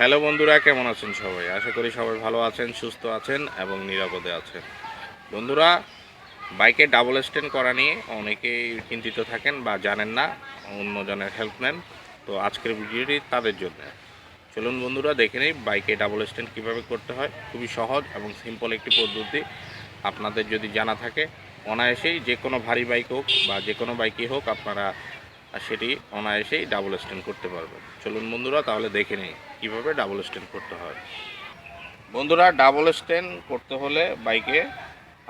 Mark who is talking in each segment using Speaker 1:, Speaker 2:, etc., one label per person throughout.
Speaker 1: Hello বন্ধুরা, কেমন আছেন সবাই? আশা করি সবাই ভালো আছেন, সুস্থ আছেন এবং নিরাপদে আছেন। বন্ধুরা, বাইকে ডাবল স্ট্যান্ড করা নিয়ে অনেকেই চিন্তিত থাকেন বা জানেন না, অন্যজনের হেল্প নেন। তো আজকের ভিডিওটি তাদের জন্য। চলুন বন্ধুরা, দেখে নিই বাইকে ডাবল স্ট্যান্ড কীভাবে করতে হয়। খুবই সহজ এবং সিম্পল একটি পদ্ধতি। আপনাদের যদি জানা থাকে, অনায়াসেই যে কোনো ভারী বাইক হোক বা যে কোনো বাইকই হোক, আপনারা সেটি অনায়াসেই ডাবল স্ট্যান্ড করতে পারবেন। চলুন বন্ধুরা, তাহলে দেখে নিই কীভাবে ডাবল স্ট্যান্ড করতে হয়। বন্ধুরা, ডাবল স্ট্যান্ড করতে হলে বাইকে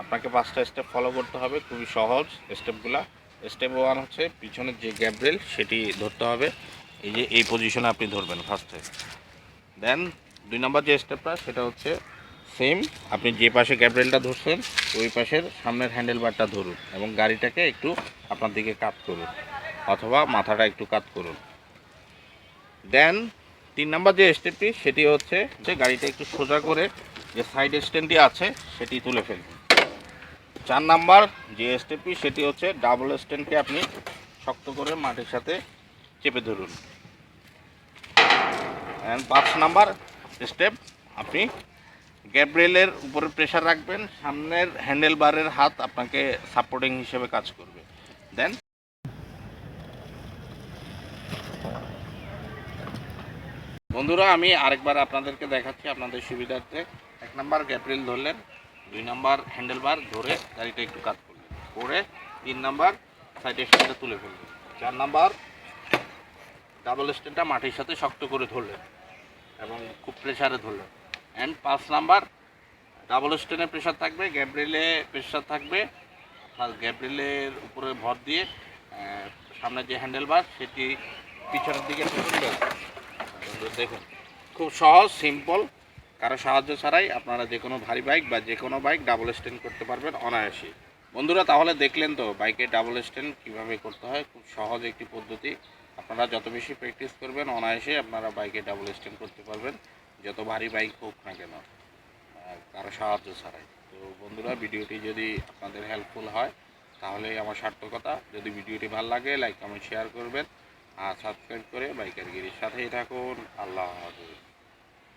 Speaker 1: আপনাকে 5টা স্টেপ ফলো করতে হবে। খুবই সহজ স্টেপগুলা। স্টেপ 1 হচ্ছে পিছনের যে গ্যাব্রেল সেটি ধরতে হবে। এই যে এই পজিশনে আপনি ধরবেন ফার্স্টে। দেন 2 নম্বর যে স্টেপটা সেটা হচ্ছে সেম, আপনি যে পাশে গ্যাব্রেলটা ধরছেন ওই পাশের সামনের হ্যান্ডেল বারটা ধরুন এবং গাড়িটাকে একটু আপনার দিকে কাত করুন অথবা মাথাটা একটু কাত করুন। দেন 3 নম্বর যে স্টেপটি সেটি হচ্ছে যে গাড়িটা একটু সোজা করে যে সাইড স্ট্যান্ডটি আছে সেটি তুলে ফেলবেন। 4 নাম্বার যে স্টেপটি সেটি হচ্ছে ডাবল স্ট্যান্ডকে আপনি শক্ত করে মাটির সাথে চেপে ধরুন। অ্যান্ড 5 নাম্বার স্টেপ, আপনি গ্যাব্রেলের উপরে প্রেশার রাখবেন, সামনের হ্যান্ডেল বারের হাত আপনাকে সাপোর্টিং হিসেবে কাজ করবে। দেন বন্ধুরা, আমি আরেকবার আপনাদেরকে দেখাচ্ছি আপনাদের সুবিধার্থে। 1 নাম্বার গ্যাব্রেল ধরলেন, 2 নাম্বার হ্যান্ডেল বার ধরে গাড়িটা একটু কাত করলেন, করে 3 নাম্বার সাইড স্ট্যান্ডটা তুলে ফেলবেন। 4 নাম্বার ডাবল স্ট্যান্ডটা মাটির সাথে শক্ত করে ধরলেন এবং খুব প্রেশারে ধরলেন। অ্যান্ড 5 নাম্বার ডাবল স্ট্যান্ডে প্রেশার থাকবে, গ্যাব্রেলে প্রেশার থাকবে। আপনার গ্যাব্রেলের উপরে ভর দিয়ে সামনে যে হ্যান্ডেল বার সেটি পিছনের দিকে ঠেলবেন। দেখুন, খুব সহজ, সিম্পল। কারো সাহায্য ছাড়াই আপনারা যে কোনো ভারী বাইক বা যে কোনো বাইক ডাবল স্ট্যান্ড করতে পারবেন অনায়াসে। বন্ধুরা, তাহলে দেখলেন তো বাইকে ডাবল স্ট্যান্ড কীভাবে করতে হয়। খুব সহজ একটি পদ্ধতি। আপনারা যত বেশি প্র্যাকটিস করবেন অনায়াসে আপনারা বাইকে ডাবল স্ট্যান্ড করতে পারবেন, যত ভারী বাইক হোক না কেন, কারো সাহায্য ছাড়াই। তো বন্ধুরা, ভিডিওটি যদি আপনাদের হেল্পফুল হয় তাহলে আমার সার্থকতা। যদি ভিডিওটি ভালো লাগে লাইক কমেন্ট শেয়ার করবেন আর সাবস্ক্রাইব করে বাইকারগিরির সাথেই থাকুন। আল্লাহ হাফেজ।